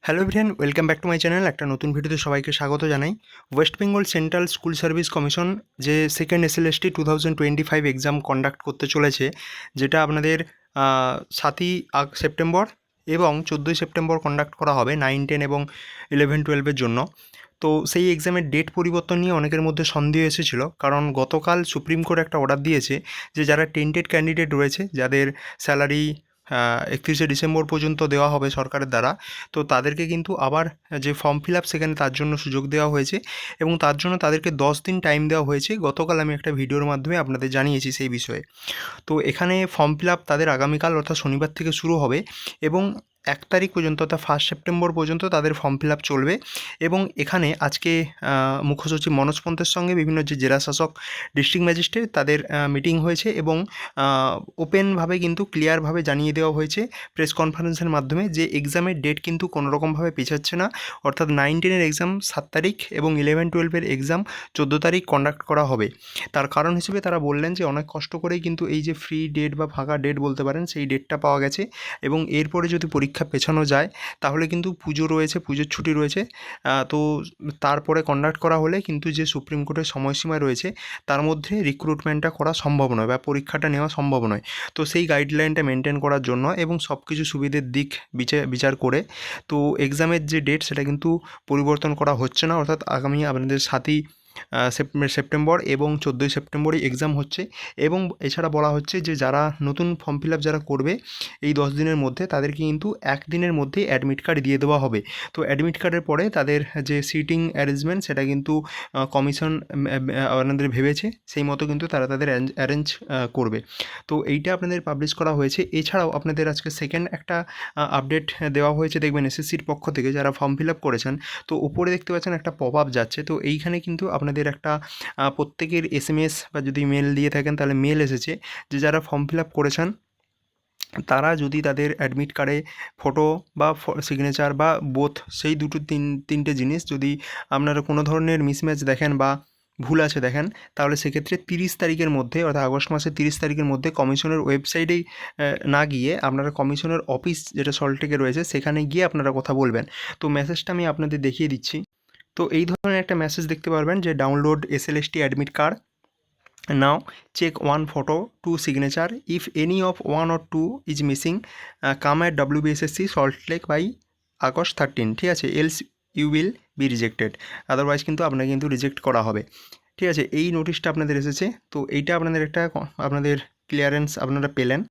Hello everyone, welcome back to my channel. একটা নতুন ভিডিওতে সবাইকে স্বাগত জানাই। West Bengal central school service commission যে সেকেন্ড এসএলএসটি 2025 এক্সাম কন্ডাক্ট করতে চলেছে, যেটা আপনাদের 7ই সেপ্টেম্বর এবং 14ই সেপ্টেম্বর কন্ডাক্ট করা হবে 9, 10 এবং 11, 12-এর জন্য। তো সেই এক্সামের ডেট পরিবর্তন নিয়ে অনেকের মধ্যে সন্দেহ এসেছিলো, কারণ গতকাল সুপ্রিম কোর্ট একটা অর্ডার দিয়েছে যে যারা টেন্টেড ক্যান্ডিডেট রয়েছে, যাদের স্যালারি 31শে ডিসেম্বর পর্যন্ত দেওয়া হবে সরকারের দ্বারা, তো তাদেরকে কিন্তু আবার যে ফর্ম ফিল আপ সেখানে তার জন্য সুযোগ দেওয়া হয়েছে এবং তার জন্য তাদেরকে 10 দিন টাইম দেওয়া হয়েছে। গতকাল আমি একটা ভিডিওর মাধ্যমে আপনাদের জানিয়েছি সেই বিষয়ে। তো এখানে ফর্ম ফিল আপ তাদের আগামীকাল অর্থাৎ শনিবার থেকে শুরু হবে এবং 1 তারিখ পর্যন্ত অর্থাৎ 1 সেপ্টেম্বর পর্যন্ত তাদের ফর্ম ফিল আপ চলবে। এবং এখানে আজকে মুখ্য সচিব মনোজ পন্থের সঙ্গে বিভিন্ন যে জেলা শাসক, ডিস্ট্রিক্ট ম্যাজিস্ট্রেট, তাদের মিটিং হয়েছে এবং ওপেনভাবে কিন্তু ক্লিয়ারভাবে জানিয়ে দেওয়া হয়েছে প্রেস কনফারেন্সের মাধ্যমে যে এক্সামের ডেট কিন্তু কোনোরকমভাবে পিছাচ্ছে না। অর্থাৎ 9, 10-এর এক্সাম 7 তারিখ এবং 11, 12-এর এক্সাম 14 তারিখ কন্ডাক্ট করা হবে। তার কারণ হিসেবে তারা বললেন যে অনেক কষ্ট করেই কিন্তু এই যে ফ্রি ডেট বা ফাঁকা ডেট বলতে পারেন, সেই ডেটটা পাওয়া গেছে এবং এরপরে যদি পরীক্ষা পেছানো যায় তাহলে কিন্তু পুজো রয়েছে, পুজোর ছুটি রয়েছে। তো তারপরে কন্ডাক্ট করা হলে কিন্তু যে সুপ্রিম কোর্টের সময়সীমা রয়েছে তার মধ্যে রিক্রুটমেন্টটা করা সম্ভব নয় বা পরীক্ষাটা নেওয়া সম্ভব নয়। তো সেই গাইডলাইনটা মেনটেন করার জন্য এবং সব কিছু সুবিধের দিক বিচার করে তো এক্সামের যে ডেট সেটা কিন্তু পরিবর্তন করা হচ্ছে না। অর্থাৎ আগামী আপনাদের 7ই সেপ্টেম্বর এবং 14ই সেপ্টেম্বরই এক্সাম হচ্ছে। এবং এছাড়া বলা হচ্ছে যে যারা নতুন ফর্ম ফিল আপ যারা করবে এই 10 দিনের মধ্যে, তাদেরকে কিন্তু 1 দিনের মধ্যেই অ্যাডমিট কার্ড দিয়ে দেওয়া হবে। তো অ্যাডমিট কার্ডের পরে তাদের যে সিটিং অ্যারেঞ্জমেন্ট সেটা কিন্তু কমিশন আপনাদের ভেবেছে, সেই মতো কিন্তু তারা তাদের অ্যারেঞ্জ করবে। তো এইটা আপনাদের পাবলিশ করা হয়েছে। এছাড়াও আপনাদের আজকে সেকেন্ড একটা আপডেট দেওয়া হয়েছে, দেখবেন এসএসসির পক্ষ থেকে যারা ফর্ম ফিল আপ করেছেন, তো উপরে দেখতে পাচ্ছেন একটা পপ আপ যাচ্ছে। তো এইখানে কিন্তু আপনাদের একটা প্রত্যেকের এসএমএস বা যদি মেল দিয়ে থাকেন তাহলে মেল এসেছে যে যারা ফর্ম ফিল আপ করেছেন তারা যদি তাদের অ্যাডমিট কার্ডে ফটো বা সিগনেচার বা বোথ, সেই দুটো তিনটে জিনিস যদি আপনারা কোনো ধরনের মিসম্যাচ দেখেন বা ভুল আছে দেখেন, তাহলে সেক্ষেত্রে 30 তারিখের মধ্যে অর্থাৎ আগস্ট মাসের 30 তারিখের মধ্যে কমিশনের ওয়েবসাইটেই না গিয়ে আপনারা কমিশনের অফিস যেটা সল্টলেকে রয়েছে সেখানে গিয়ে আপনারা কথা বলবেন। তো মেসেজটা আমি আপনাদের দেখিয়ে দিচ্ছি। তো এই ধরনের একটা মেসেজ দেখতে পারবেন যে download SLST admit card now, check 1 photo 2 signature, if any of 1 or 2 is missing, come at WBSSC Salt Lake by August 13, ঠিক আছে, else you will be rejected, otherwise কিন্তু আপনাকে কিন্তু রিজেক্ট করা হবে। ঠিক আছে, এই নোটিশটা আপনাদের এসেছে। তো এইটা আপনাদের একটা আপনাদের ক্লিয়ারেন্স আপনারা পেলেন।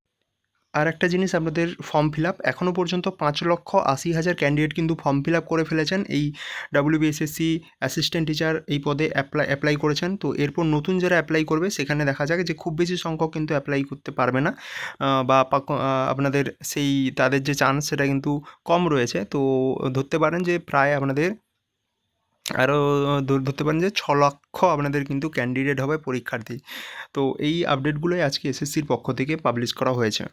আর একটা জিনিস, আপনাদের ফর্ম ফিল আপ এখনও পর্যন্ত 5,80,000 ক্যান্ডিডেট কিন্তু ফর্ম ফিল আপ করে ফেলেছেন এই WBSSC অ্যাসিস্ট্যান্ট টিচার এই পদে অ্যাপ্লাই করেছেন। তো এরপর নতুন যারা অ্যাপ্লাই করবে সেখানে দেখা যাক যে খুব বেশি সংখ্যক কিন্তু অ্যাপ্লাই করতে পারবে না, বা আপনাদের সেই তাদের যে চান্স সেটা কিন্তু কম রয়েছে। তো ধরতে পারেন যে প্রায় আপনাদের আরও ধরতে পারেন যে 6 লক্ষ আপনাদের কিন্তু ক্যান্ডিডেট হবে পরীক্ষার্থী। তো এই আপডেটগুলোই আজকে এসএসসির পক্ষ থেকে পাবলিশ করা হয়েছে।